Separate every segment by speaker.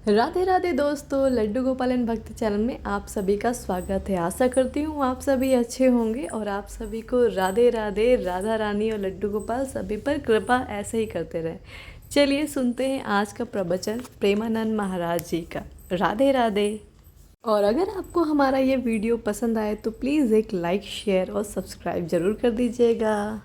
Speaker 1: राधे राधे दोस्तों, लड्डू गोपालन भक्ति चैनल में आप सभी का स्वागत है। आशा करती हूँ आप सभी अच्छे होंगे और आप सभी को राधे राधे, राधा रानी और लड्डू गोपाल सभी पर कृपा ऐसे ही करते रहे। चलिए सुनते हैं आज का प्रवचन प्रेमानंद महाराज जी का। राधे राधे। और अगर आपको हमारा ये वीडियो पसंद आए तो प्लीज़ एक लाइक, शेयर और सब्सक्राइब ज़रूर कर दीजिएगा।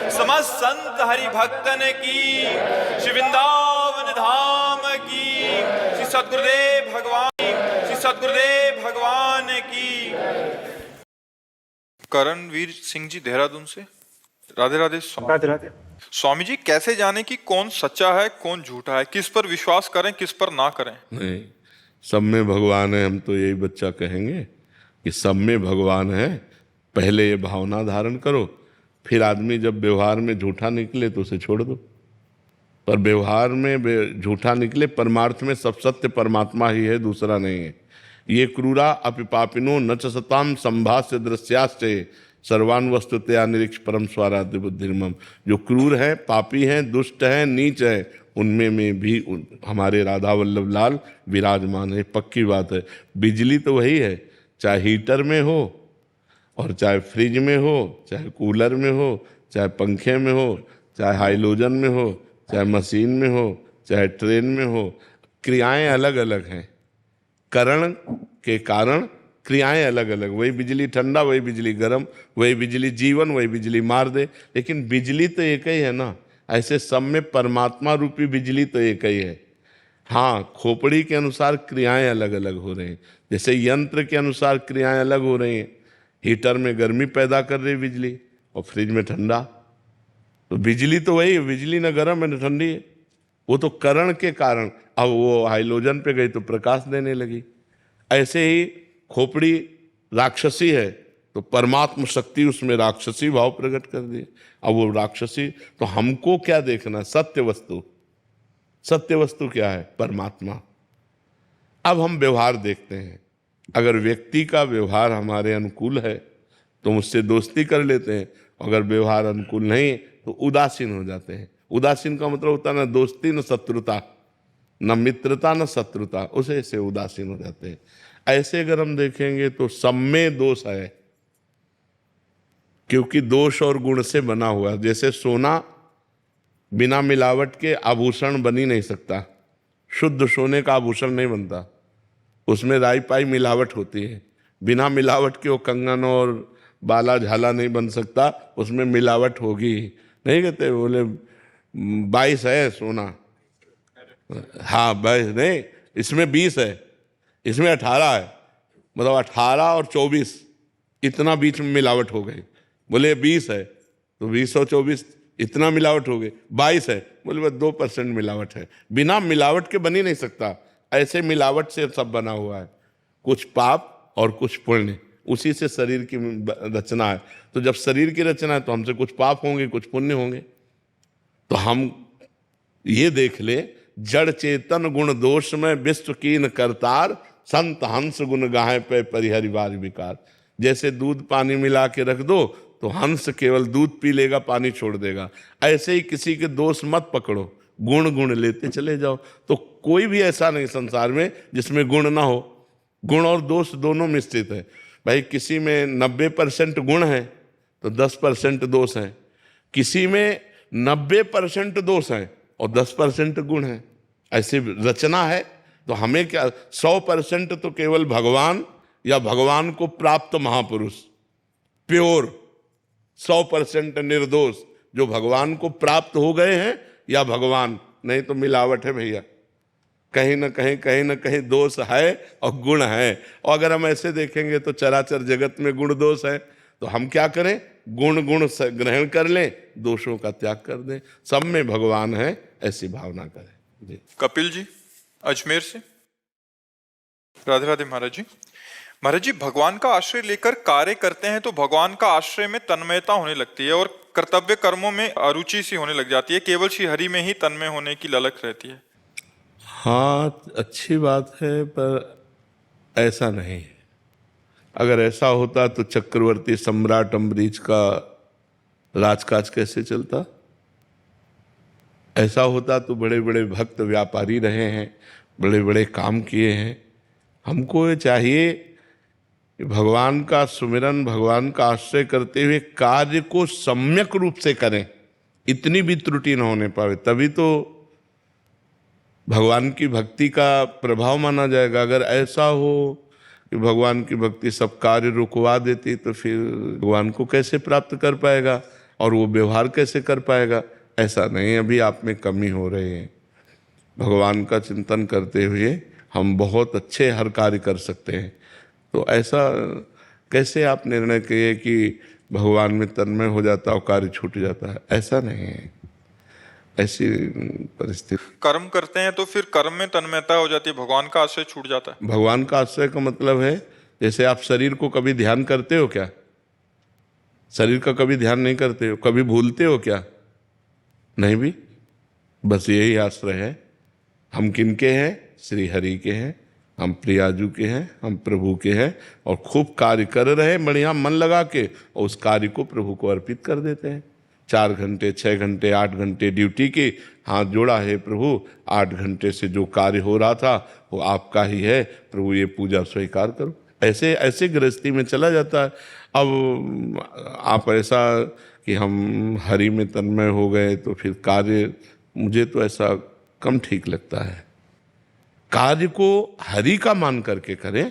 Speaker 2: समस्त संत हरि भक्तन की, श्री वृंदावन धाम की, श्री सद्गुरुदेव भगवान की। करणवीर सिंह जी देहरादून से। राधे राधे।
Speaker 3: राधे राधे।
Speaker 2: स्वामी जी, कैसे जाने कि कौन सच्चा है कौन झूठा है, किस पर विश्वास करें किस पर ना करें?
Speaker 3: नहीं, सब में भगवान है, हम तो यही बच्चा कहेंगे कि सब में भगवान है। पहले ये भावना धारण करो, फिर आदमी जब व्यवहार में झूठा निकले तो उसे छोड़ दो। पर व्यवहार में झूठा निकले, परमार्थ में सब सत्य परमात्मा ही है, दूसरा नहीं है। ये क्रूरा अपि पापिनो न च सताम संभाष्य दृश्याश्चे सर्वान वस्तुतया निरीक्ष परम स्वाराध्य बुद्धिर्मम। जो क्रूर है, पापी हैं, दुष्ट हैं, नीच है, उनमें में भी हमारे राधा वल्लभ लाल विराजमान है। पक्की बात है। बिजली तो वही है, चाहे हीटर में हो और चाहे फ्रिज में हो, चाहे कूलर में हो, चाहे पंखे में हो, चाहे हाइलोजन में हो, चाहे मशीन में हो, चाहे ट्रेन में हो, क्रियाएं अलग अलग हैं। करण के कारण क्रियाएं अलग अलग। वही बिजली ठंडा, वही बिजली गर्म, वही बिजली जीवन, वही बिजली मार दे, लेकिन बिजली तो एक ही है ना। ऐसे सब में परमात्मा रूपी बिजली तो एक ही है। हाँ, खोपड़ी के अनुसार क्रियाएं अलग अलग हो रही हैं, जैसे यंत्र के अनुसार क्रियाएं अलग हो रही हैं। हीटर में गर्मी पैदा कर रही बिजली और फ्रिज में ठंडा। तो बिजली तो वही है, बिजली न गर्म है न ठंडी है। वो तो करण के कारण, अब वो हाइलोजन पे गई तो प्रकाश देने लगी। ऐसे ही खोपड़ी राक्षसी है तो परमात्म शक्ति उसमें राक्षसी भाव प्रकट कर दिए। अब वो राक्षसी, तो हमको क्या देखना? सत्य वस्तु। सत्य वस्तु क्या है? परमात्मा। अब हम व्यवहार देखते हैं। अगर व्यक्ति का व्यवहार हमारे अनुकूल है तो उससे दोस्ती कर लेते हैं, अगर व्यवहार अनुकूल नहीं तो उदासीन हो जाते हैं। उदासीन का मतलब होता है न दोस्ती न शत्रुता, न मित्रता न शत्रुता, उसे से उदासीन हो जाते हैं। ऐसे अगर हम देखेंगे तो सब में दोष है, क्योंकि दोष और गुण से बना हुआ। जैसे सोना बिना मिलावट के आभूषण बन ही नहीं सकता, शुद्ध सोने का आभूषण नहीं बनता, उसमें राई पाई मिलावट होती है। बिना मिलावट के वो कंगन और बाला झाला नहीं बन सकता, उसमें मिलावट होगी। नहीं कहते, बोले 22 है सोना, हाँ 22 नहीं, इसमें 20 है, इसमें 18 है, मतलब 18 और 24 इतना बीच में मिलावट हो गई। बोले 20 है तो 20 और 24 इतना मिलावट हो गई। 22 है बोले बस 2% मिलावट है। बिना मिलावट के बन ही नहीं सकता, ऐसे मिलावट से सब बना हुआ है। कुछ पाप और कुछ पुण्य, उसी से शरीर की रचना है। तो जब शरीर की रचना है तो हमसे कुछ पाप होंगे कुछ पुण्य होंगे। तो हम ये देख ले, जड़ चेतन गुण दोष में विश्व कीन करतार, संत हंस गुण गाहे पे परिहरिवार विकार। जैसे दूध पानी मिला के रख दो तो हंस केवल दूध पी लेगा, पानी छोड़ देगा। ऐसे ही किसी के दोष मत पकड़ो, गुण गुण लेते चले जाओ। तो कोई भी ऐसा नहीं संसार में जिसमें गुण ना हो। गुण और दोष दोनों मिश्रित है। भाई किसी में 90% गुण है तो 10% दोष है, किसी में 90% दोष है और 10% गुण है। ऐसी रचना है। तो हमें क्या, 100% तो केवल भगवान या भगवान को प्राप्त महापुरुष, प्योर 100% निर्दोष जो भगवान को प्राप्त हो गए हैं, या भगवान, नहीं तो मिलावट है भैया। कहीं ना कहीं दोष है और गुण है। और अगर हम ऐसे देखेंगे तो चराचर जगत में गुण दोष है। तो हम क्या करें, गुण ग्रहण कर लें, दोषों का त्याग कर दें। सब में भगवान है, ऐसी भावना करें जी।
Speaker 2: कपिल जी अजमेर से। राधे राधे महाराज जी। महाराज जी, भगवान का आश्रय लेकर कार्य करते हैं तो भगवान का आश्रय में तन्मयता होने लगती है और कर्तव्य कर्मों में अरुचि सी होने लग जाती है। केवल श्री हरि में ही तन्मय होने की ललक रहती है।
Speaker 3: हाँ, अच्छी बात है, पर ऐसा नहीं है। अगर ऐसा होता तो चक्रवर्ती सम्राट अम्बरीश का राजकाज कैसे चलता? ऐसा होता तो बड़े बड़े भक्त व्यापारी रहे हैं, बड़े बड़े काम किए हैं। हमको ये चाहिए कि भगवान का सुमिरन, भगवान का आश्रय करते हुए कार्य को सम्यक रूप से करें, इतनी भी त्रुटि न होने पावे, तभी तो भगवान की भक्ति का प्रभाव माना जाएगा। अगर ऐसा हो कि भगवान की भक्ति सब कार्य रुकवा देती तो फिर भगवान को कैसे प्राप्त कर पाएगा और वो व्यवहार कैसे कर पाएगा? ऐसा नहीं, अभी आप में कमी हो रही है। भगवान का चिंतन करते हुए हम बहुत अच्छे हर कार्य कर सकते हैं। तो ऐसा कैसे आप निर्णय किए कि भगवान में तन्मय हो जाता और कार्य छूट जाता है? ऐसा नहीं है, ऐसी परिस्थिति।
Speaker 2: कर्म करते हैं तो फिर कर्म में तन्मयता हो जाती है, भगवान का आश्रय छूट जाता है।
Speaker 3: भगवान का आश्रय का मतलब है, जैसे आप शरीर को कभी ध्यान करते हो क्या? शरीर का कभी ध्यान नहीं करते हो? कभी भूलते हो क्या? नहीं भी। बस यही आश्रय है। हम किनके हैं? श्री हरि के हैं, हम प्रियाजू के हैं, हम प्रभु के हैं, और खूब कार्य कर रहे हैं बढ़िया मन लगा के, और उस कार्य को प्रभु को अर्पित कर देते हैं। 4 घंटे 6 घंटे 8 घंटे ड्यूटी की, हाथ जोड़ा है प्रभु, 8 घंटे से जो कार्य हो रहा था वो आपका ही है प्रभु, ये पूजा स्वीकार करो। ऐसे ऐसे गृहस्थी में चला जाता है। अब आप ऐसा कि हम हरि में तन्मय हो गए तो फिर कार्य, मुझे तो ऐसा कम ठीक लगता है। कार्य को हरि का मान करके करें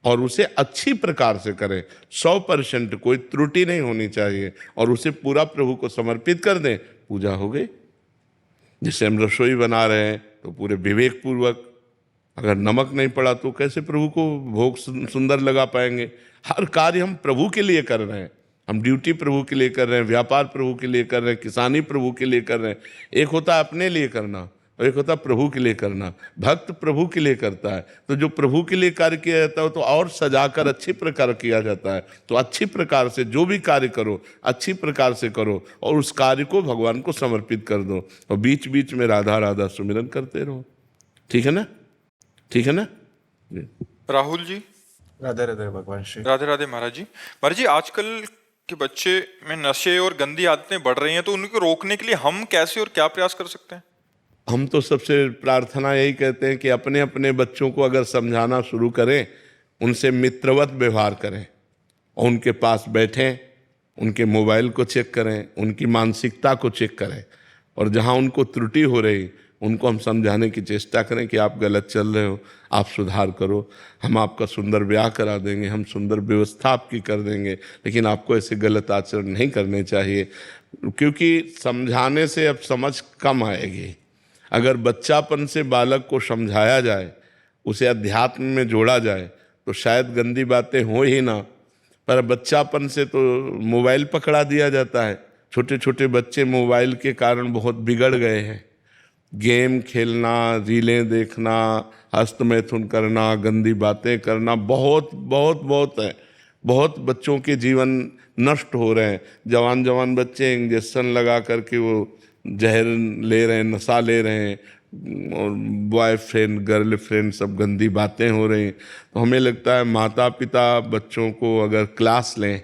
Speaker 3: और उसे अच्छी प्रकार से करें, 100% कोई त्रुटि नहीं होनी चाहिए, और उसे पूरा प्रभु को समर्पित कर दें, पूजा हो गई। जैसे हम रसोई बना रहे हैं तो पूरे विवेक पूर्वक, अगर नमक नहीं पड़ा तो कैसे प्रभु को भोग सुंदर लगा पाएंगे? हर कार्य हम प्रभु के लिए कर रहे हैं। हम ड्यूटी प्रभु के लिए कर रहे हैं, व्यापार प्रभु के लिए कर रहे हैं, किसानी प्रभु के लिए कर रहे हैं। एक होता है अपने लिए करना और एक होता है प्रभु के लिए करना। भक्त प्रभु के लिए करता है, तो जो प्रभु के लिए कार्य किया जाता है तो और सजाकर अच्छी प्रकार किया जाता है। तो अच्छी प्रकार से जो भी कार्य करो, अच्छी प्रकार से करो और उस कार्य को भगवान को समर्पित कर दो, और बीच बीच में राधा राधा सुमिरन करते रहो। ठीक है ना? ठीक है ना?
Speaker 2: राहुल जी।
Speaker 4: राधे राधे भगवान श्री।
Speaker 2: राधे राधे महाराज जी। महाराज जी, आजकल के बच्चे में नशे और गंदी आदतें बढ़ रही हैं, तो उनको रोकने के लिए हम कैसे और क्या प्रयास कर सकते हैं?
Speaker 3: हम तो सबसे प्रार्थना यही कहते हैं कि अपने अपने बच्चों को अगर समझाना शुरू करें, उनसे मित्रवत व्यवहार करें, और उनके पास बैठें, उनके मोबाइल को चेक करें, उनकी मानसिकता को चेक करें, और जहां उनको त्रुटि हो रही उनको हम समझाने की चेष्टा करें कि आप गलत चल रहे हो, आप सुधार करो, हम आपका सुंदर ब्याह करा देंगे, हम सुंदर व्यवस्था आपकी कर देंगे, लेकिन आपको ऐसे गलत आचरण नहीं करने चाहिए। क्योंकि समझाने से अब समझ कम आएगी। अगर बच्चापन से बालक को समझाया जाए, उसे अध्यात्म में जोड़ा जाए, तो शायद गंदी बातें हो ही ना, पर बच्चापन से तो मोबाइल पकड़ा दिया जाता है। छोटे छोटे बच्चे मोबाइल के कारण बहुत बिगड़ गए हैं। गेम खेलना, रीलें देखना, हस्तमैथुन करना, गंदी बातें करना बहुत बहुत बहुत है। बहुत बच्चों के जीवन नष्ट हो रहे हैं। जवान जवान बच्चे इंजेक्शन लगा करके वो जहर ले रहे हैं, नशा ले रहे हैं, और बॉयफ्रेंड गर्लफ्रेंड सब गंदी बातें हो रही। तो हमें लगता है माता पिता बच्चों को अगर क्लास लें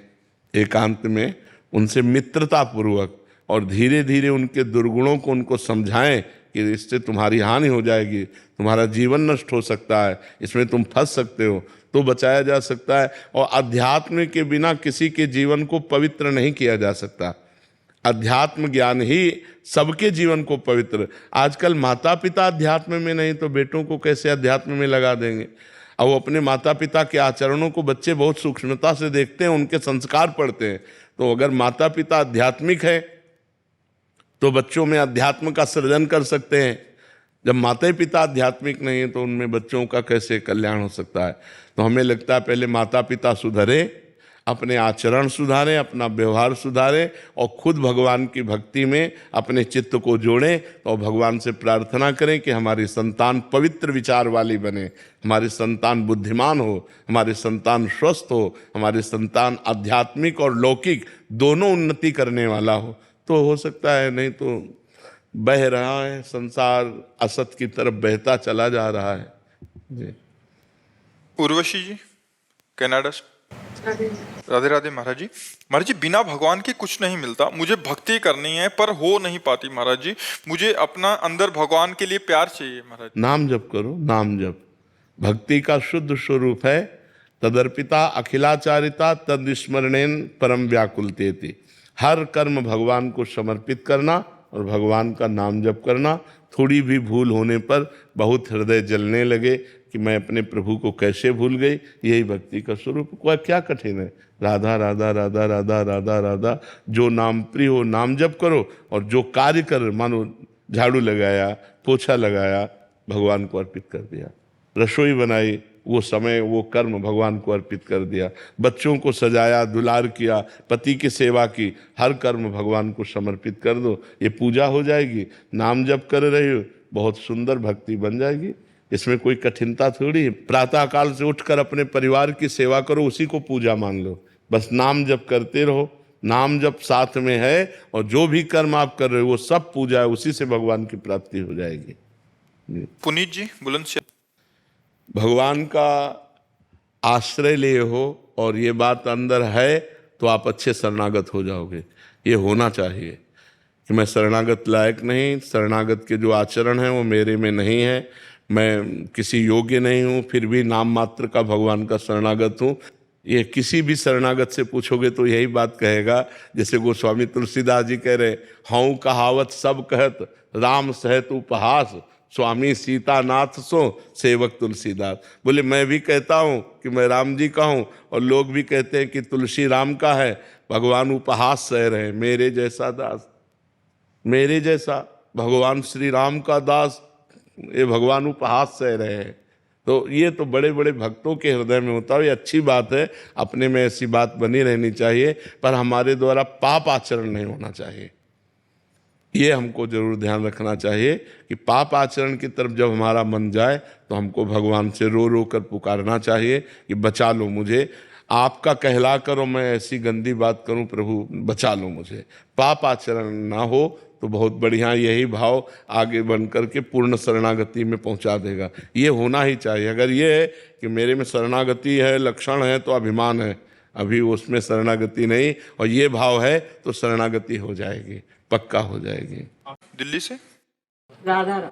Speaker 3: एकांत में, उनसे मित्रता पूर्वक, और धीरे धीरे उनके दुर्गुणों को उनको समझाएं कि इससे तुम्हारी हानि हो जाएगी, तुम्हारा जीवन नष्ट हो सकता है, इसमें तुम फंस सकते हो, तो बचाया जा सकता है। और अध्यात्म के बिना किसी के जीवन को पवित्र नहीं किया जा सकता। अध्यात्म ज्ञान ही सबके जीवन को पवित्र। आजकल माता पिता अध्यात्म में नहीं तो बेटों को कैसे अध्यात्म में लगा देंगे। और वो अपने माता पिता के आचरणों को बच्चे बहुत सूक्ष्मता से देखते हैं, उनके संस्कार पढ़ते हैं। तो अगर माता पिता आध्यात्मिक है तो बच्चों में अध्यात्म का सृजन कर सकते हैं। जब माता पिता आध्यात्मिक नहीं है तो उनमें बच्चों का कैसे कल्याण हो सकता है। तो हमें लगता है पहले माता पिता सुधरे, अपने आचरण सुधारें, अपना व्यवहार सुधारें, और खुद भगवान की भक्ति में अपने चित्त को जोड़ें। और भगवान से प्रार्थना करें कि हमारी संतान पवित्र विचार वाली बने, हमारी संतान बुद्धिमान हो, हमारी संतान स्वस्थ हो, हमारी संतान आध्यात्मिक और लौकिक दोनों उन्नति करने वाला हो। तो हो सकता है, नहीं तो बह रहा है संसार, असत की तरफ बहता चला जा रहा है जी।
Speaker 2: उर्वशी जी कनाडा से। राधे राधे महाराज जी। महाराज जी, बिना भगवान के कुछ नहीं मिलता। मुझे भक्ति करनी है पर हो नहीं पाती महाराज जी। मुझे अपना अंदर भगवान के लिए प्यार चाहिए महाराज।
Speaker 3: नाम जप करो, नाम जप भक्ति का शुद्ध स्वरूप है। तदर्पिता अखिलाचारिता तदस्मरणेन परम व्याकुलतेति। हर कर्म भगवान को समर्पित करना और भगवान का नाम जप करना। थोड़ी भी भूल होने पर बहुत हृदय जलने लगे कि मैं अपने प्रभु को कैसे भूल गई, यही भक्ति का स्वरूप। कोई क्या कठिन है। राधा राधा राधा राधा राधा राधा, जो नाम प्रिय हो नाम जप करो, और जो कार्य कर, मानो झाड़ू लगाया, पोछा लगाया, भगवान को अर्पित कर दिया। रसोई बनाई, वो समय वो कर्म भगवान को अर्पित कर दिया। बच्चों को सजाया, दुलार किया, पति की सेवा की, हर कर्म भगवान को समर्पित कर दो। ये पूजा हो जाएगी। नाम जप कर रहे हो, बहुत सुंदर भक्ति बन जाएगी। इसमें कोई कठिनता थोड़ी है। प्रातः काल से उठकर अपने परिवार की सेवा करो, उसी को पूजा मान लो। बस नाम जप करते रहो, नाम जप साथ में है, और जो भी कर्म आप कर रहे हो वो सब पूजा है, उसी से भगवान की प्राप्ति हो जाएगी।
Speaker 2: पुनीत जी बुलंदशहर।
Speaker 3: भगवान का आश्रय लिए हो और ये बात अंदर है तो आप अच्छे शरणागत हो जाओगे। ये होना चाहिए कि मैं शरणागत लायक नहीं, शरणागत के जो आचरण हैं वो मेरे में नहीं है, मैं किसी योग्य नहीं हूँ, फिर भी नाम मात्र का भगवान का शरणागत हूँ। ये किसी भी शरणागत से पूछोगे तो यही बात कहेगा। जैसे गोस्वामी तुलसीदास जी कह रहे, हऊँ कहावत सब कहत राम सहत उपहास, स्वामी सीतानाथ सो सेवक तुलसीदास। बोले मैं भी कहता हूँ कि मैं राम जी का हूँ, और लोग भी कहते हैं कि तुलसी राम का है। भगवान उपहास सह रहे हैं, मेरे जैसा दास, मेरे जैसा भगवान श्री राम का दास, ये भगवान उपहास सह रहे हैं। तो ये तो बड़े बड़े भक्तों के हृदय में होता है। ये अच्छी बात है, अपने में ऐसी बात बनी रहनी चाहिए, पर हमारे द्वारा पाप आचरण नहीं होना चाहिए। ये हमको जरूर ध्यान रखना चाहिए कि पाप आचरण की तरफ जब हमारा मन जाए तो हमको भगवान से रो रो कर पुकारना चाहिए कि बचा लो मुझे, आपका कहला करो मैं ऐसी गंदी बात करूं, प्रभु बचा लो मुझे। पाप आचरण ना हो तो बहुत बढ़िया, यही भाव आगे बन करके पूर्ण शरणागति में पहुंचा देगा। ये होना ही चाहिए। अगर ये है कि मेरे में शरणागति है, लक्षण है, तो अभिमान है, अभी उसमें शरणागति नहीं, और ये भाव है तो शरणागति हो जाएगी, पक्का हो जाएगी।
Speaker 2: दिल्ली से
Speaker 5: राधा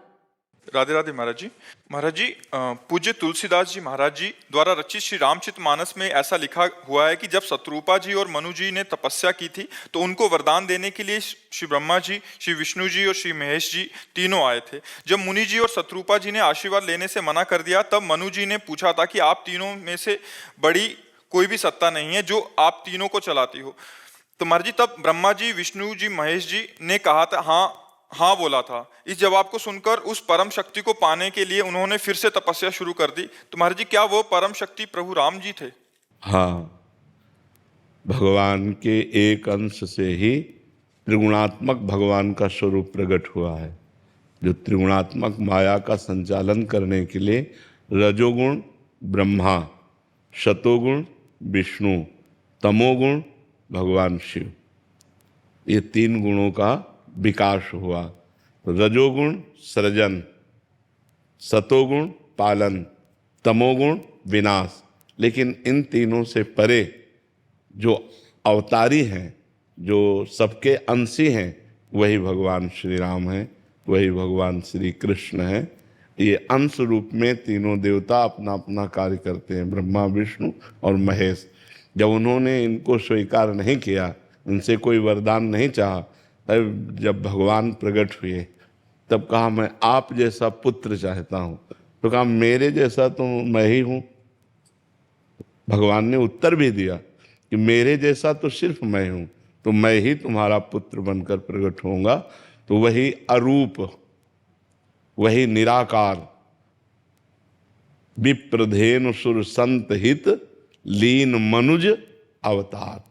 Speaker 2: राधे राधे महाराज जी। महाराज जी, पूज्य तुलसीदास जी महाराज जी द्वारा रचित श्री रामचरितमानस में ऐसा लिखा हुआ है कि जब शत्रुपा जी और मनु जी ने तपस्या की थी तो उनको वरदान देने के लिए श्री ब्रह्मा जी, श्री विष्णु जी और श्री महेश जी तीनों आए थे। जब मुनि जी और शत्रुपा जी ने आशीर्वाद लेने से मना कर दिया, तब मनु जी ने पूछा था कि आप तीनों में से बड़ी कोई भी सत्ता नहीं है जो आप तीनों को चलाती हो। तो महाराज जी, तब ब्रह्मा जी, विष्णु जी, महेश जी ने कहा था, हाँ हाँ बोला था। इस जवाब को सुनकर उस परम शक्ति को पाने के लिए उन्होंने फिर से तपस्या शुरू कर दी। तो महाराज जी, क्या वो परम शक्ति प्रभु राम जी थे?
Speaker 3: हाँ, भगवान के एक अंश से ही त्रिगुणात्मक भगवान का स्वरूप प्रकट हुआ है, जो त्रिगुणात्मक माया का संचालन करने के लिए रजोगुण ब्रह्मा, शतोगुण विष्णु, तमोगुण भगवान शिव, ये तीन गुणों का विकास हुआ। तो रजोगुण सृजन, सतोगुण पालन, तमोगुण विनाश। लेकिन इन तीनों से परे जो अवतारी हैं, जो सबके अंशी हैं, वही भगवान श्री राम हैं, वही भगवान श्री कृष्ण हैं। ये अंश रूप में तीनों देवता अपना अपना कार्य करते हैं, ब्रह्मा विष्णु और महेश। जब उन्होंने इनको स्वीकार नहीं किया, इनसे कोई वरदान नहीं चाहा, तब जब भगवान प्रकट हुए तब कहा मैं आप जैसा पुत्र चाहता हूँ। तो कहा मेरे जैसा तो मैं ही हूँ। भगवान ने उत्तर भी दिया कि मेरे जैसा तो सिर्फ मैं हूँ, तो मैं ही तुम्हारा पुत्र बनकर प्रकट होऊंगा। तो वही अरूप, वही निराकार, विप्रधेनु सुर संत हित लीन मनुज अवतार,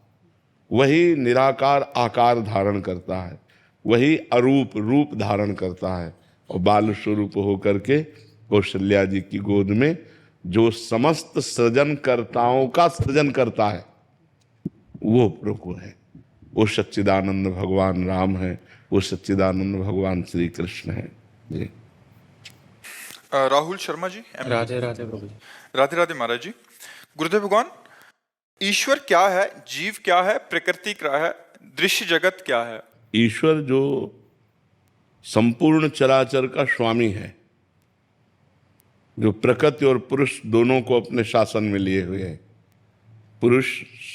Speaker 3: वही निराकार आकार धारण करता है, वही अरूप रूप धारण करता है और बाल स्वरूप होकर के कौशल्या जी की गोद में जो समस्त सृजनकर्ताओं का सृजन करता है, वो प्रभु है। वो सच्चिदानंद भगवान राम है, वो सच्चिदानंद भगवान श्री कृष्ण है जी।
Speaker 2: राहुल शर्मा जी।
Speaker 5: राधे राधे प्रभु जी।
Speaker 2: राधे राधे महाराज जी। गुरुदेव भगवान, ईश्वर क्या है, जीव क्या है, प्रकृति क्या है, दृश्य जगत क्या है?
Speaker 3: ईश्वर जो संपूर्ण चराचर का स्वामी है, जो प्रकृति और पुरुष दोनों को अपने शासन में लिए हुए है। पुरुष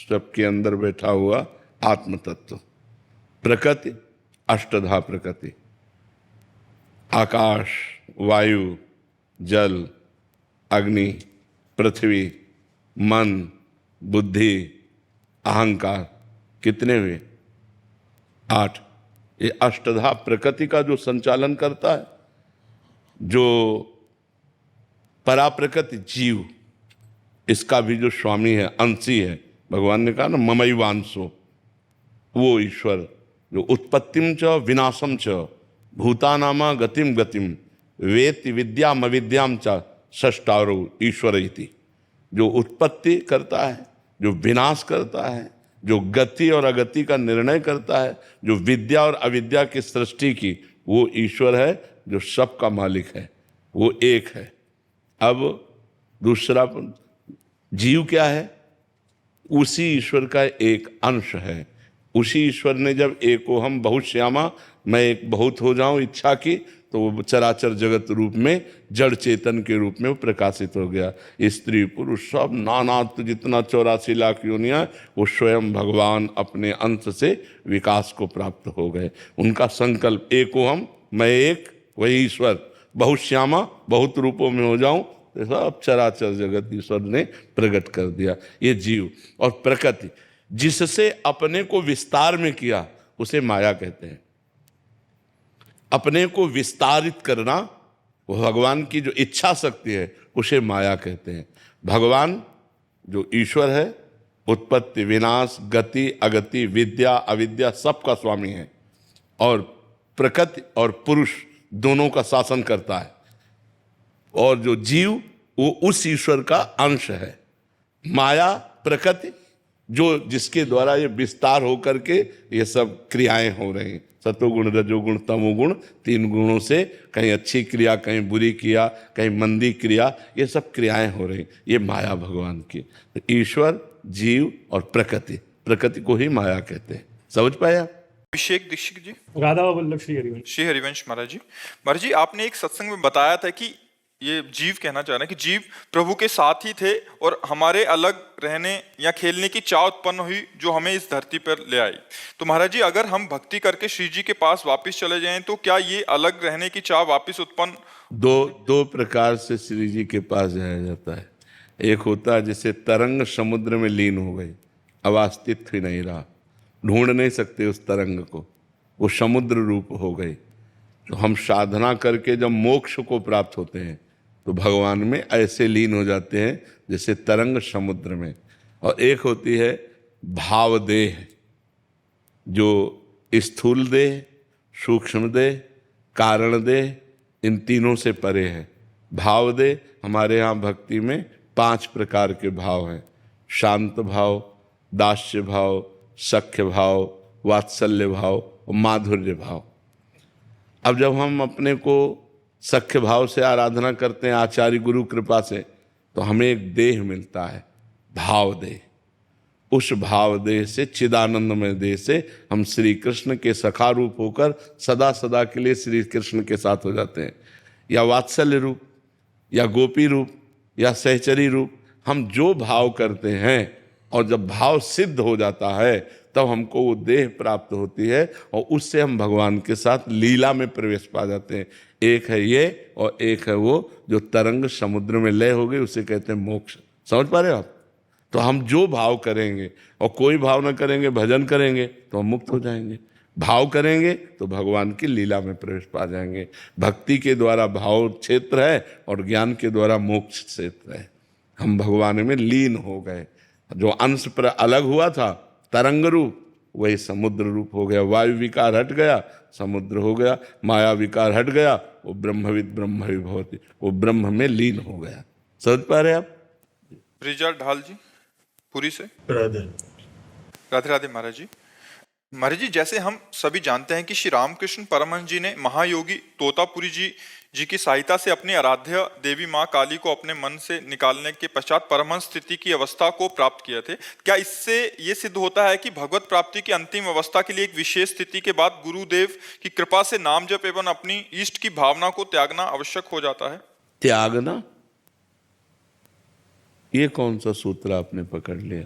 Speaker 3: सबके अंदर बैठा हुआ आत्म तत्व, प्रकृति अष्टधा प्रकृति, आकाश, वायु, जल, अग्नि, पृथ्वी, मन, बुद्धि, अहंकार, कितने हुए? 8। ये अष्टधा प्रकृति का जो संचालन करता है, जो पराप्रकृति जीव, इसका भी जो स्वामी है, अंशी है। भगवान ने कहा ना ममैवांशो, वो ईश्वर जो उत्पत्तिम च विनाशम च भूतानामा गतिम गतिम वेत्ति विद्याम अविद्याम च षष्टारो ईश्वर इति, जो उत्पत्ति करता है, जो विनाश करता है, जो गति और अगति का निर्णय करता है, जो विद्या और अविद्या की सृष्टि की, वो ईश्वर है जो सबका मालिक है, वो एक है। अब दूसरा जीव क्या है? उसी ईश्वर का एक अंश है। उसी ईश्वर ने जब एकोहम बहुत श्यामा, मैं एक बहुत हो जाऊं इच्छा की, तो वो चराचर जगत रूप में जड़ चेतन के रूप में वो प्रकाशित हो गया। स्त्री पुरुष सब नानात्व जितना 84 लाख योनियां, वो स्वयं भगवान अपने अंश से विकास को प्राप्त हो गए। उनका संकल्प एकोहम, मैं एक, वही ईश्वर, बहुत श्यामा, बहुत रूपों में हो जाऊं, तो सब चराचर जगत ईश्वर ने प्रकट कर दिया। ये जीव और प्रकृति जिससे अपने को विस्तार में किया, उसे माया कहते हैं। अपने को विस्तारित करना, वो भगवान की जो इच्छा शक्ति है, उसे माया कहते हैं। भगवान जो ईश्वर है, उत्पत्ति विनाश गति अगति विद्या अविद्या सबका स्वामी है, और प्रकृति और पुरुष दोनों का शासन करता है। और जो जीव, वो उस ईश्वर का अंश है। माया प्रकृति जो जिसके द्वारा ये विस्तार होकर के ये सब क्रियाएं हो रही हैं। सतोगुण रजोगुण तमोगुण, 3 गुणों से कहीं अच्छी क्रिया, कहीं बुरी क्रिया, कहीं मंदी क्रिया, ये सब क्रियाएं हो रही। ये माया भगवान की। तो ईश्वर, जीव और प्रकृति, प्रकृति को ही माया कहते हैं। समझ पाया?
Speaker 2: अभिषेक दीक्षित जी।
Speaker 5: राधा वल्लभ श्री हरिवंश।
Speaker 2: श्री हरिवंश महाराज जी। महाराज जी, आपने एक सत्संग में बताया था कि ये जीव कहना चाह रहे हैं कि जीव प्रभु के साथ ही थे और हमारे अलग रहने या खेलने की चाह उत्पन्न हुई, जो हमें इस धरती पर ले आई। तो महाराज जी, अगर हम भक्ति करके श्री जी के पास वापस चले जाएं, तो क्या ये अलग रहने की चाह वापस उत्पन्न?
Speaker 3: दो प्रकार से श्री जी के पास जाया जाता है। एक होता है जैसे तरंग समुद्र में लीन हो गई, अब अस्तित्व ही नहीं रहा, ढूंढ नहीं सकते उस तरंग को, वो समुद्र रूप हो गई। तो हम साधना करके जब मोक्ष को प्राप्त होते हैं तो भगवान में ऐसे लीन हो जाते हैं जैसे तरंग समुद्र में। और एक होती है भाव देह, जो स्थूल देह, सूक्ष्म देह, कारण देह, इन तीनों से परे है। भाव देह हमारे यहाँ भक्ति में 5 प्रकार के भाव हैं: शांत भाव, दास्य भाव, सख्य भाव, वात्सल्य भाव और माधुर्य भाव। अब जब हम अपने को सख्य भाव से आराधना करते हैं आचार्य गुरु कृपा से, तो हमें एक देह मिलता है, भाव देह। उस भाव देह से, चिदानंदमय देह से हम श्री कृष्ण के सखा रूप होकर सदा सदा के लिए श्री कृष्ण के साथ हो जाते हैं। या वात्सल्य रूप, या गोपी रूप, या सहचरी रूप, हम जो भाव करते हैं और जब भाव सिद्ध हो जाता है तब हमको वो देह प्राप्त होती है और उससे हम भगवान के साथ लीला में प्रवेश पा जाते हैं। एक है ये और एक है वो जो तरंग समुद्र में लय हो गई, उसे कहते हैं मोक्ष। समझ पा रहे हो आप? तो हम जो भाव करेंगे और कोई भाव न करेंगे, भजन करेंगे तो हम मुक्त हो जाएंगे। भाव करेंगे तो भगवान की लीला में प्रवेश पा जाएंगे। भक्ति के द्वारा भाव क्षेत्र है और ज्ञान के द्वारा मोक्ष क्षेत्र है। हम भगवान में लीन हो गए। जो अंश पर अलग हुआ था तरंग रूप, वही समुद्र रूप हो गया। वायु विकार हट गया, समुद्र हो गया। माया विकार हट गया, वो ब्रह्मविद ब्रह्म विभवति, वो ब्रह्म में लीन हो गया। समझ पा रहे आप?
Speaker 2: ब्रिजा ढाल जी पुरी से।
Speaker 4: राधे
Speaker 2: राधे राधे महाराज जी। महाराज जी, जैसे हम सभी जानते हैं कि श्री रामकृष्ण परमहंस जी ने महायोगी तोतापुरी जी की सहायता से अपनी आराध्य देवी माँ काली को अपने मन से निकालने के पश्चात परमहंस स्थिति की अवस्था को प्राप्त किए थे। क्या इससे ये सिद्ध होता है कि भगवत प्राप्ति की अंतिम अवस्था के लिए एक विशेष स्थिति के बाद गुरुदेव की कृपा से नाम जप एवं अपनी इष्ट की भावना को त्यागना आवश्यक हो जाता है?
Speaker 3: त्यागना, ये कौन सा सूत्र आपने पकड़ लिया?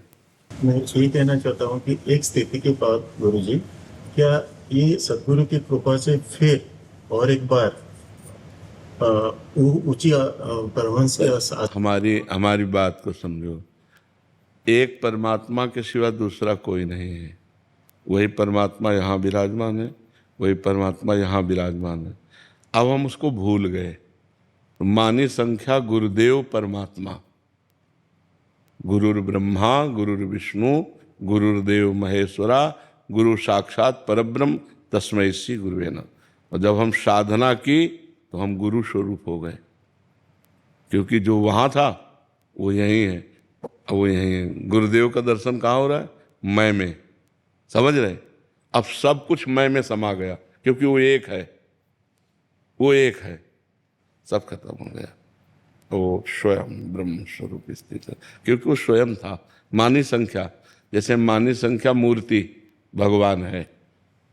Speaker 4: मैं यही कहना चाहता हूँ कि एक स्थिति के बाद गुरुजी, क्या ये सदगुरु की कृपा से फिर और एक बार ऊंची परमांश के साथ
Speaker 3: हमारी बात को समझो। एक परमात्मा के सिवा दूसरा कोई नहीं है। वही परमात्मा यहाँ विराजमान है, वही परमात्मा यहाँ विराजमान है। अब हम उसको भूल गए। मानी संख्या गुरुदेव परमात्मा, गुरुर ब्रह्मा गुरुर विष्णु गुरुर्देव महेश्वरा गुरु साक्षात परब्रह्म तस्मै श्री गुरुवे नमः। और जब हम साधना की तो हम गुरु स्वरूप हो गए, क्योंकि जो वहाँ था वो यहीं है, वो यहीं है। गुरुदेव का दर्शन कहाँ हो रहा है? मैं में। समझ रहे? अब सब कुछ मैं में समा गया, क्योंकि वो एक है, वो एक है। सब खत्म हो गया। वो स्वयं ब्रह्म स्वरूप स्थित है, क्योंकि वो स्वयं था। मानी संख्या, जैसे मानी संख्या मूर्ति भगवान है,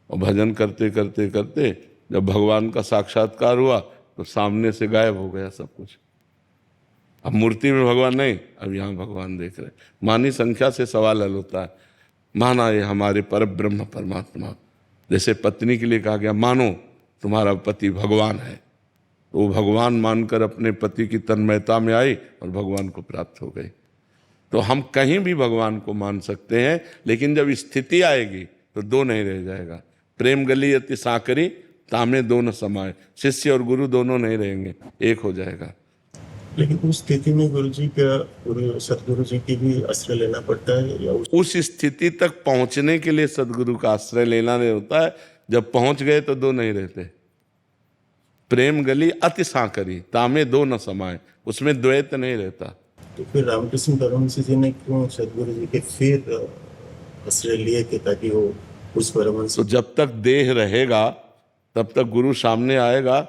Speaker 3: और भजन करते करते करते जब भगवान का साक्षात्कार हुआ तो सामने से गायब हो गया सब कुछ। अब मूर्ति में भगवान नहीं, अब यहाँ भगवान देख रहे। मानी संख्या से सवाल हल होता है। माना ये हमारे परब्रह्म परमात्मा, जैसे पत्नी के लिए कहा गया मानो तुम्हारा पति भगवान है, तो वो भगवान मानकर अपने पति की तन्मयता में आई और भगवान को प्राप्त हो गई। तो हम कहीं भी भगवान को मान सकते हैं, लेकिन जब स्थिति आएगी तो दो नहीं रह जाएगा। प्रेम गली अति साकरी तामे दो न समाये, शिष्य और गुरु दोनों नहीं रहेंगे, एक हो जाएगा।
Speaker 4: लेकिन उस स्थिति में गुरुजी क्या सदगुरु जी की भी आश्रय लेना पड़ता है, या
Speaker 3: उस स्थिति तक पहुंचने के लिए सदगुरु का आश्रय लेना नहीं होता है। जब पहुंच गए तो दो नहीं रहते। प्रेम गली अति साकरी तामे दो न समाये, उसमें द्वैत नहीं रहता।
Speaker 4: तो फिर रामकृष्ण परमहंस जी ने क्यों सदगुरु जी के फिर आश्रय लिए कि ताकि वो उस परमहंस?
Speaker 3: तो जब तक देह रहेगा तब तक गुरु सामने आएगा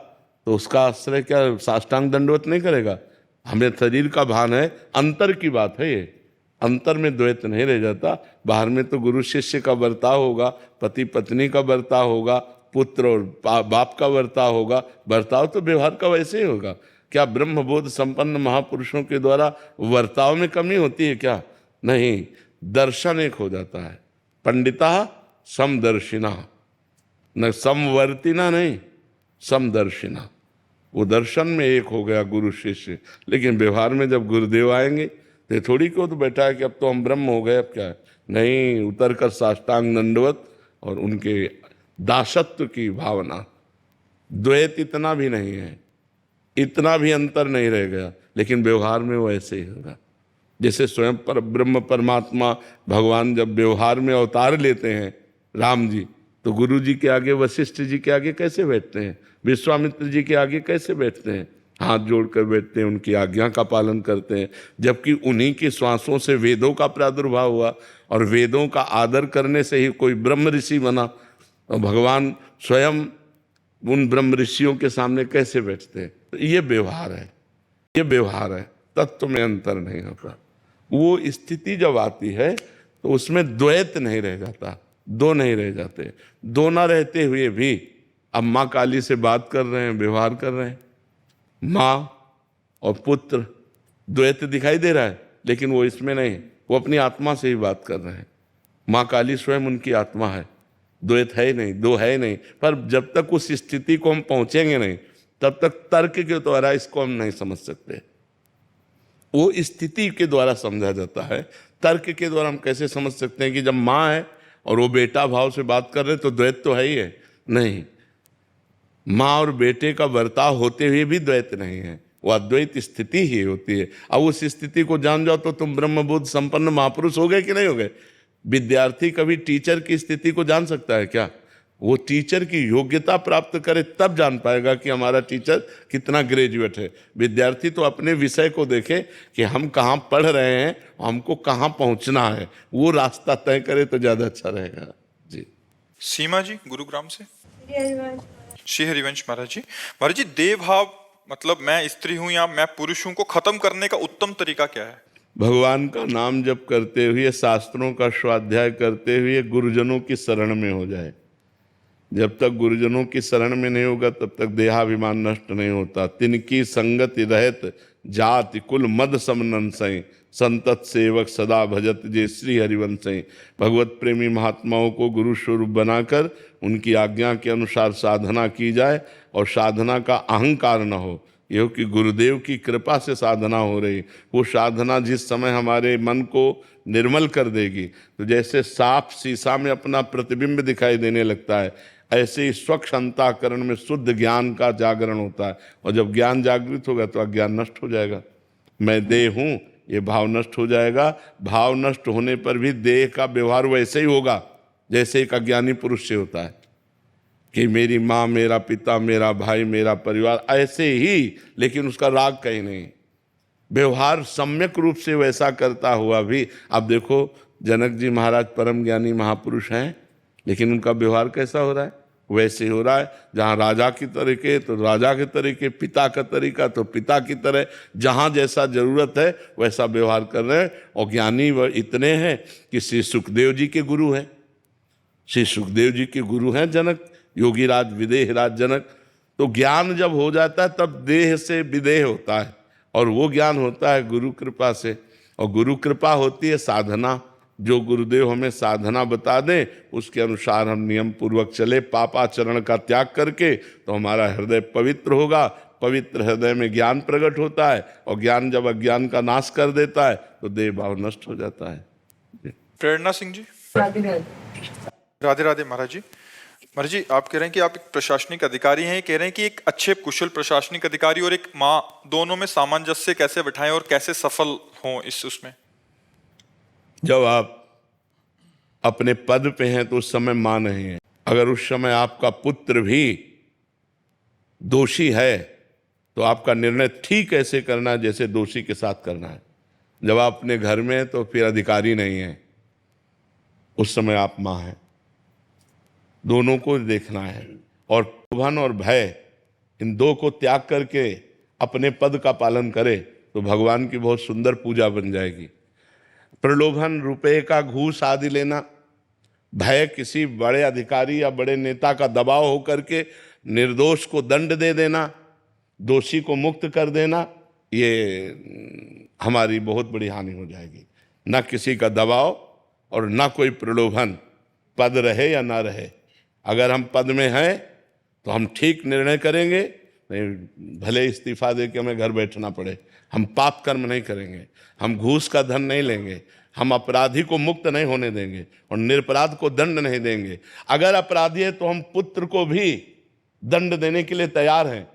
Speaker 3: तो उसका आश्रय क्या साष्टांग दंडवत नहीं करेगा? हमें शरीर का भान है, अंतर की बात है ये। अंतर में द्वैत नहीं रह जाता। बाहर में तो गुरु शिष्य का बर्ताव होगा, पति पत्नी का बर्ताव होगा, पुत्र और बाप का बर्ताव होगा। बर्ताव तो व्यवहार का वैसे ही होगा। क्या ब्रह्मबोध संपन्न महापुरुषों के द्वारा वर्ताव में कमी होती है क्या? नहीं, दर्शन एक हो जाता है। पंडिता समदर्शिना, न समवर्तिना नहीं, समदर्शिना। वो दर्शन में एक हो गया गुरु शिष्य। लेकिन व्यवहार में जब गुरुदेव आएंगे तो थोड़ी क्यों तो बैठा है कि अब तो हम ब्रह्म हो गए, अब क्या है? नहीं, उतर कर साष्टांग दंडवत और उनके दासत्व की भावना, द्वैत इतना भी नहीं है, इतना भी अंतर नहीं रह गया, लेकिन व्यवहार में वो ऐसे ही होगा। जैसे स्वयं पर ब्रह्म परमात्मा भगवान जब व्यवहार में अवतार लेते हैं राम जी, तो गुरु जी के आगे, वशिष्ठ जी के आगे कैसे बैठते हैं, विश्वामित्र जी के आगे कैसे बैठते हैं? हाथ जोड़कर बैठते हैं, उनकी आज्ञा का पालन करते हैं। जबकि उन्हीं की श्वासों से वेदों का प्रादुर्भाव हुआ, और वेदों का आदर करने से ही कोई ब्रह्म ऋषि बना। और भगवान स्वयं उन ब्रह्म ऋषियों के सामने कैसे बैठते हैं? तो ये व्यवहार है, ये व्यवहार है, तत्व में अंतर नहीं होता। वो स्थिति जब आती है तो उसमें द्वैत नहीं रह जाता, दो नहीं रह जाते। दो ना रहते हुए भी अब माँ काली से बात कर रहे हैं, व्यवहार कर रहे हैं, माँ और पुत्र, द्वैत दिखाई दे रहा है, लेकिन वो इसमें नहीं, वो अपनी आत्मा से ही बात कर रहे हैं। माँ काली स्वयं उनकी आत्मा है, द्वैत है ही नहीं, दो है ही नहीं। पर जब तक उस स्थिति को हम पहुंचेंगे नहीं, तब तक तर्क के द्वारा इसको हम नहीं समझ सकते। वो स्थिति के द्वारा समझा जाता है। तर्क के द्वारा हम कैसे समझ सकते हैं कि जब माँ है और वो बेटा भाव से बात कर रहे हैं तो द्वैत तो है ही है? नहीं, माँ और बेटे का बर्ताव होते हुए भी द्वैत नहीं है, वो अद्वैत स्थिति ही होती है। अब उस स्थिति को जान जाओ तो तुम ब्रह्मबुद्ध संपन्न महापुरुष हो गए कि नहीं हो गए? विद्यार्थी कभी टीचर की स्थिति को जान सकता है क्या? वो टीचर की योग्यता प्राप्त करे तब जान पाएगा कि हमारा टीचर कितना ग्रेजुएट है। विद्यार्थी तो अपने विषय को देखे कि हम कहाँ पढ़ रहे हैं, हमको कहाँ पहुँचना है, वो रास्ता तय करे तो ज़्यादा अच्छा रहेगा। जी।
Speaker 2: सीमा जी गुरुग्राम से। श्री हरिवंश महाराज जी। महाराज जी, देव भाव मतलब मैं स्त्री हूं या मैं पुरुष हूं को खत्म करने का उत्तम तरीका क्या है?
Speaker 3: भगवान का नाम जप करते हुए, शास्त्रों का स्वाध्याय करते हुए गुरुजनों की शरण में हो जाए। जब तक गुरुजनों की शरण में नहीं होगा तब तक देहाभिमान नष्ट नहीं होता। तिनकी संगति रहत जाति कुल मद समनन सई, संतत सेवक सदा भजत जे श्री हरिवंश। भगवत प्रेमी महात्माओं को गुरु स्वरूप बनाकर उनकी आज्ञा के अनुसार साधना की जाए, और साधना का अहंकार न हो, ये हो कि गुरुदेव की कृपा से साधना हो रही। वो साधना जिस समय हमारे मन को निर्मल कर देगी, तो जैसे साफ शीशा में अपना प्रतिबिंब दिखाई देने लगता है, ऐसे ही स्वच्छ अंतःकरण में शुद्ध ज्ञान का जागरण होता है। और जब ज्ञान जागृत होगा तो अज्ञान नष्ट हो जाएगा। मैं देह हूँ, ये भाव नष्ट हो जाएगा। भाव नष्ट होने पर भी देह का व्यवहार वैसे ही होगा जैसे एक अज्ञानी पुरुष से होता है कि मेरी माँ, मेरा पिता, मेरा भाई, मेरा परिवार, ऐसे ही, लेकिन उसका राग कहीं नहीं। व्यवहार सम्यक रूप से वैसा करता हुआ भी, अब देखो जनक जी महाराज परम ज्ञानी महापुरुष हैं, लेकिन उनका व्यवहार कैसा हो रहा है? वैसे हो रहा है। जहाँ राजा की तरीके तो राजा के तरीके, पिता का तरीका तो पिता की तरह, जहाँ जैसा जरूरत है वैसा व्यवहार कर रहे हैं। और ज्ञानी वह इतने हैं कि श्री सुखदेव जी के गुरु हैं, श्री सुखदेव जी के गुरु हैं जनक, योगीराज विदेहराज जनक। तो ज्ञान जब हो जाता है तब देह से विदेह होता है, और वो ज्ञान होता है गुरु कृपा से। और गुरु कृपा होती है साधना। जो गुरुदेव हमें साधना बता दें उसके अनुसार हम नियम पूर्वक चले, पापाचरण का त्याग करके, तो हमारा हृदय पवित्र होगा। पवित्र हृदय में ज्ञान प्रकट होता है, और ज्ञान जब अज्ञान का नाश कर देता है तो देह भाव नष्ट हो जाता है।
Speaker 2: प्रेरणा सिंह जी। राधे राधे महाराज जी। महाराज जी, आप कह रहे हैं कि आप एक प्रशासनिक अधिकारी हैं, कह रहे हैं कि एक अच्छे कुशल प्रशासनिक अधिकारी और एक माँ, दोनों में सामंजस्य कैसे बिठाएं और कैसे सफल हों इस उसमें?
Speaker 3: जब आप अपने पद पे हैं तो उस समय मां नहीं है। अगर उस समय आपका पुत्र भी दोषी है तो आपका निर्णय ठीक ऐसे करना है जैसे दोषी के साथ करना है। जब आप अपने घर में हैं तो फिर अधिकारी नहीं है, उस समय आप मां हैं। दोनों को देखना है, और प्रलोभन और भय, इन दो को त्याग करके अपने पद का पालन करे तो भगवान की बहुत सुंदर पूजा बन जाएगी। प्रलोभन रुपए का घूस आदि लेना, भय किसी बड़े अधिकारी या बड़े नेता का दबाव होकर के निर्दोष को दंड दे देना, दोषी को मुक्त कर देना, ये हमारी बहुत बड़ी हानि हो जाएगी। ना किसी का दबाव और ना कोई प्रलोभन, पद रहे या ना रहे। अगर हम पद में हैं तो हम ठीक निर्णय करेंगे, नहीं भले इस्तीफा दे के हमें घर बैठना पड़े, हम पाप कर्म नहीं करेंगे, हम घूस का धन नहीं लेंगे, हम अपराधी को मुक्त नहीं होने देंगे और निरपराध को दंड नहीं देंगे। अगर अपराधी है तो हम पुत्र को भी दंड देने के लिए तैयार हैं।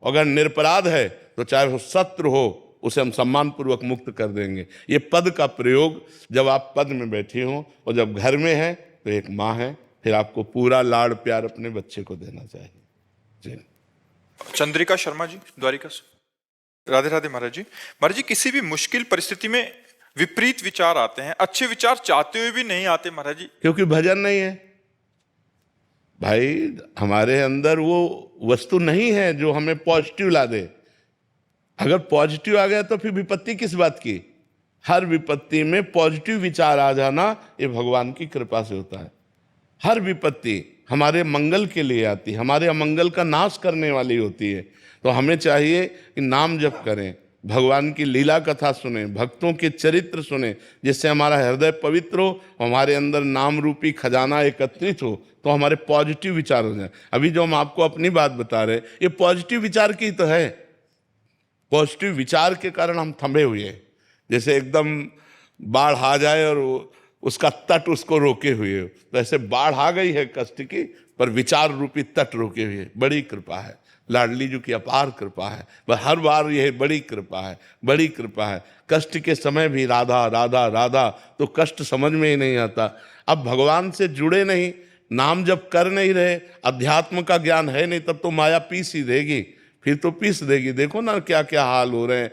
Speaker 3: अगर निरपराध है तो चाहे वो शत्रु हो, उसे हम सम्मानपूर्वक मुक्त कर देंगे। ये पद का प्रयोग जब आप पद में बैठे हो और जब घर में है तो एक माँ है, फिर आपको पूरा लाड़ प्यार अपने बच्चे को देना चाहिए। जी।
Speaker 2: चंद्रिका शर्मा जी, द्वारिका से। राधे राधे महाराज जी। महाराज जी, किसी भी मुश्किल परिस्थिति में विपरीत विचार आते हैं, अच्छे विचार चाहते हुए भी नहीं आते महाराज जी।
Speaker 3: क्योंकि भजन नहीं है भाई, हमारे अंदर वो वस्तु नहीं है जो हमें पॉजिटिव ला दे। अगर पॉजिटिव आ गया तो फिर विपत्ति किस बात की? हर विपत्ति में पॉजिटिव विचार आ जाना ये भगवान की कृपा से होता है। हर विपत्ति हमारे मंगल के लिए आती है, हमारे अमंगल का नाश करने वाली होती है। तो हमें चाहिए कि नाम जप करें, भगवान की लीला कथा सुने, भक्तों के चरित्र सुने, जिससे हमारा हृदय पवित्र हो, हमारे अंदर नाम रूपी खजाना एकत्रित हो, तो हमारे पॉजिटिव विचार हो जाए। अभी जो हम आपको अपनी बात बता रहे, ये पॉजिटिव विचार की तो है। पॉजिटिव विचार के कारण हम थमे हुए हैं। जैसे एकदम बाढ़ आ जाए और उसका तट उसको रोके हुए हो, तो ऐसे बाढ़ आ गई है कष्ट की, पर विचार रूपी तट रोके हुए। बड़ी कृपा है, लाडली जी की अपार कृपा है। पर हर बार यह बड़ी कृपा है, बड़ी कृपा है। कष्ट के समय भी राधा राधा राधा, तो कष्ट समझ में ही नहीं आता। अब भगवान से जुड़े नहीं, नाम जब कर नहीं रहे, अध्यात्म का ज्ञान है नहीं, तब तो माया पीस ही देगी, फिर तो पीस देगी। देखो ना क्या क्या हाल हो रहे हैं।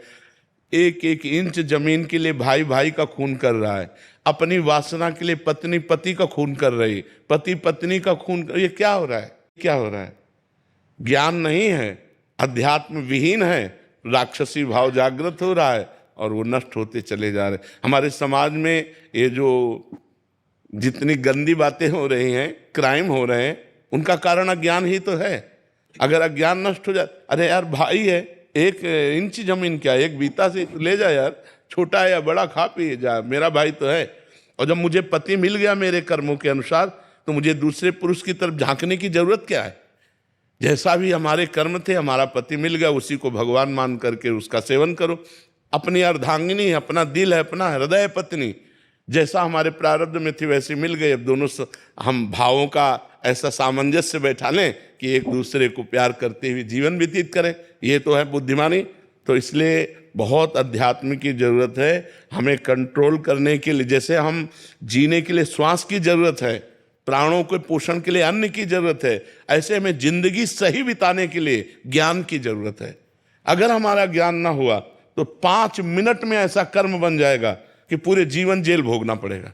Speaker 3: एक एक इंच जमीन के लिए भाई भाई का खून कर रहा है, अपनी वासना के लिए पत्नी पति का खून कर रही, पति पत्नी का खून कर। ये क्या हो रहा है? क्या हो रहा है? ज्ञान नहीं है, अध्यात्म विहीन है, राक्षसी भाव जागृत हो रहा है और वो नष्ट होते चले जा रहे। हमारे समाज में ये जो जितनी गंदी बातें हो रही हैं, क्राइम हो रहे हैं, उनका कारण अज्ञान ही तो है। अगर अज्ञान नष्ट हो जाए, अरे यार भाई है, एक इंच जमीन क्या, एक बीता से ले जा यार, छोटा है या बड़ा खा पी जा, मेरा भाई तो है। और जब मुझे पति मिल गया मेरे कर्मों के अनुसार, तो मुझे दूसरे पुरुष की तरफ झांकने की जरूरत क्या है? जैसा भी हमारे कर्म थे, हमारा पति मिल गया, उसी को भगवान मान करके उसका सेवन करो। अपनी अर्धांगिनी, अपना दिल है, अपना हृदय है पत्नी, जैसा हमारे प्रारब्ध में थी वैसे मिल गए। अब दोनों हम भावों का ऐसा सामंजस्य बैठा लें कि एक दूसरे को प्यार करते हुए जीवन व्यतीत करें, ये तो है बुद्धिमानी। तो इसलिए बहुत अध्यात्म की जरूरत है हमें कंट्रोल करने के लिए। जैसे हम जीने के लिए श्वास की जरूरत है, प्राणों के पोषण के लिए अन्न की जरूरत है, ऐसे हमें जिंदगी सही बिताने के लिए ज्ञान की जरूरत है। अगर हमारा ज्ञान ना हुआ तो 5 मिनट में ऐसा कर्म बन जाएगा कि पूरे जीवन जेल भोगना पड़ेगा।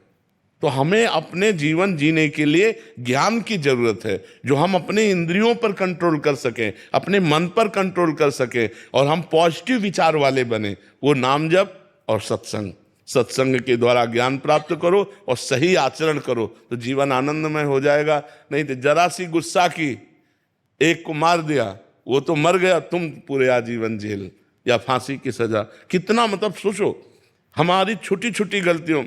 Speaker 3: तो हमें अपने जीवन जीने के लिए ज्ञान की जरूरत है, जो हम अपने इंद्रियों पर कंट्रोल कर सकें, अपने मन पर कंट्रोल कर सकें और हम पॉजिटिव विचार वाले बने। वो नाम जप और सत्संग, सत्संग के द्वारा ज्ञान प्राप्त करो और सही आचरण करो, तो जीवन आनंदमय हो जाएगा। नहीं तो जरा सी गुस्सा की, एक को मार दिया, वो तो मर गया, तुम पूरे आजीवन जेल या फांसी की सजा। कितना मतलब सोचो, हमारी छोटी छोटी गलतियों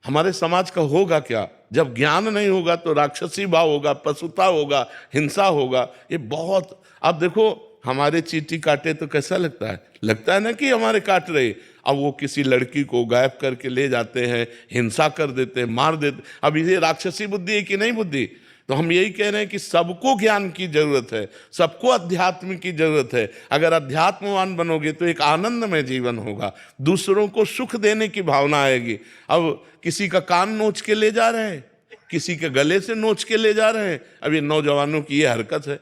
Speaker 3: हमारे समाज का होगा क्या? जब ज्ञान नहीं होगा तो राक्षसी भाव होगा, पशुता होगा, हिंसा होगा। ये बहुत, आप देखो हमारे चींटी काटे तो कैसा लगता है? लगता है ना कि हमारे काट रहे। अब वो किसी लड़की को गायब करके ले जाते हैं, हिंसा कर देते हैं, मार देते। अब ये राक्षसी बुद्धि है कि नहीं बुद्धि? तो हम यही कह रहे हैं कि सबको ज्ञान की जरूरत है, सबको अध्यात्म की जरूरत है। अगर अध्यात्मवान बनोगे तो एक आनंदमय जीवन होगा, दूसरों को सुख देने की भावना आएगी। अब किसी का कान नोच के ले जा रहे हैं, किसी के गले से नोच के ले जा रहे हैं। अब ये नौजवानों की ये हरकत है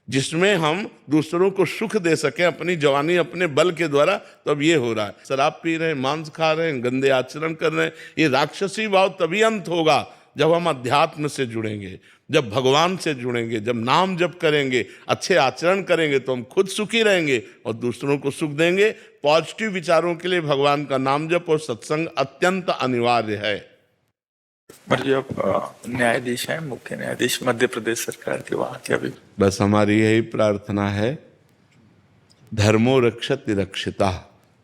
Speaker 3: जिसमें हम दूसरों को सुख दे सकें अपनी जवानी अपने बल के द्वारा। तो अब ये हो रहा है, शराब पी रहे हैं, मांस खा रहे हैं, गंदे आचरण कर रहे हैं। ये राक्षसी भाव तभी अंत होगा जब हम अध्यात्म से जुड़ेंगे, जब भगवान से जुड़ेंगे, जब नाम जप करेंगे, अच्छे आचरण करेंगे, तो हम खुद सुखी रहेंगे और दूसरों को सुख देंगे। पॉजिटिव विचारों के लिए भगवान का नाम जप और सत्संग अत्यंत अनिवार्य है।
Speaker 2: जी, आप न्यायाधीश हैं, मुख्य न्यायाधीश मध्य प्रदेश सरकार के, वहाँ के अभी।
Speaker 3: बस हमारी यही प्रार्थना है, धर्मो रक्षति रक्षिता।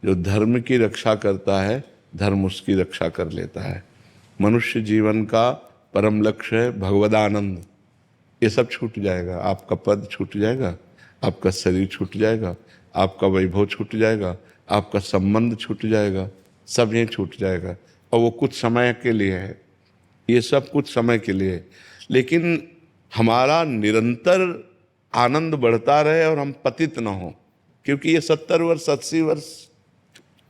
Speaker 3: जो धर्म की रक्षा करता है, धर्म उसकी रक्षा कर लेता है। मनुष्य जीवन का परम लक्ष्य है भगवदानंद। ये सब छूट जाएगा, आपका पद छूट जाएगा, आपका शरीर छूट जाएगा, आपका वैभव छूट जाएगा, आपका संबंध छूट जाएगा, सब ये छूट जाएगा। और वो कुछ समय के लिए है, ये सब कुछ समय के लिए है। लेकिन हमारा निरंतर आनंद बढ़ता रहे और हम पतित न हो, क्योंकि ये 70 वर्ष 80 वर्ष,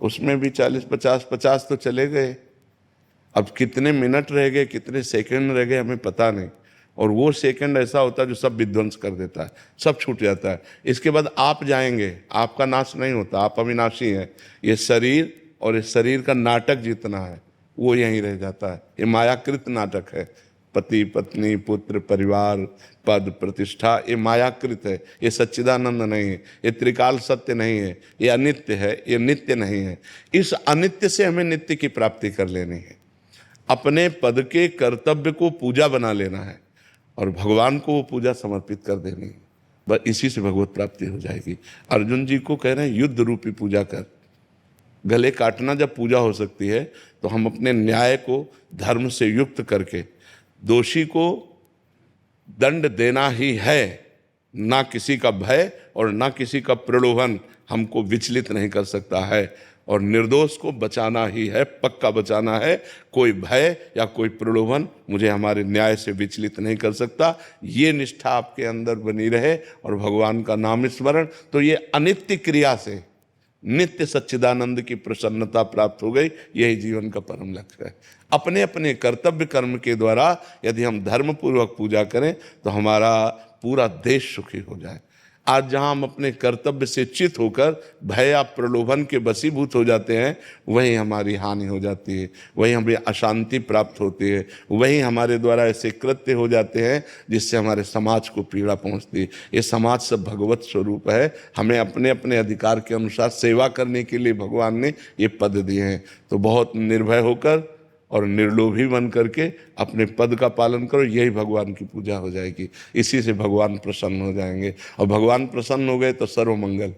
Speaker 3: उसमें भी 40 50 तो चले गए। अब कितने मिनट रह गए, कितने सेकंड रह गए, हमें पता नहीं। और वो सेकंड ऐसा होता है जो सब विध्वंस कर देता है, सब छूट जाता है। इसके बाद आप जाएंगे, आपका नाश नहीं होता, आप अविनाशी हैं। ये शरीर और इस शरीर का नाटक जितना है वो यहीं रह जाता है। ये मायाकृत नाटक है। पति पत्नी पुत्र परिवार पद प्रतिष्ठा, ये मायाकृत है, ये सच्चिदानंद नहीं है, ये त्रिकाल सत्य नहीं है, ये अनित्य है, ये नित्य नहीं है। इस अनित्य से हमें नित्य की प्राप्ति कर लेनी है। अपने पद के कर्तव्य को पूजा बना लेना है और भगवान को वो पूजा समर्पित कर देनी है। बस इसी से भगवत प्राप्ति हो जाएगी। अर्जुन जी को कह रहे हैं युद्ध रूपी पूजा कर। गले काटना जब पूजा हो सकती है तो हम अपने न्याय को धर्म से युक्त करके दोषी को दंड देना ही है, ना किसी का भय और ना किसी का प्रलोभन हमको विचलित नहीं कर सकता है। और निर्दोष को बचाना ही है, पक्का बचाना है। कोई भय या कोई प्रलोभन मुझे हमारे न्याय से विचलित नहीं कर सकता। ये निष्ठा आपके अंदर बनी रहे और भगवान का नाम स्मरण, तो ये अनित्य क्रिया से नित्य सच्चिदानंद की प्रसन्नता प्राप्त हो गई। यही जीवन का परम लक्ष्य है। अपने अपने कर्तव्य कर्म के द्वारा यदि हम धर्म पूर्वक पूजा करें तो हमारा पूरा देश सुखी हो जाए। आज जहां हम अपने कर्तव्य से चित होकर भय या प्रलोभन के वशीभूत हो जाते हैं, वहीं हमारी हानि हो जाती है, वहीं हमें अशांति प्राप्त होती है, वहीं हमारे द्वारा ऐसे कृत्य हो जाते हैं जिससे हमारे समाज को पीड़ा पहुंचती है। ये समाज सब भगवत स्वरूप है। हमें अपने अपने अधिकार के अनुसार सेवा करने के लिए भगवान ने ये पद दिए हैं। तो बहुत निर्भय होकर और निर्लोभी बन करके अपने पद का पालन करो, यही भगवान की पूजा हो जाएगी। इसी से भगवान प्रसन्न हो जाएंगे और भगवान प्रसन्न हो गए तो सर्वमंगल।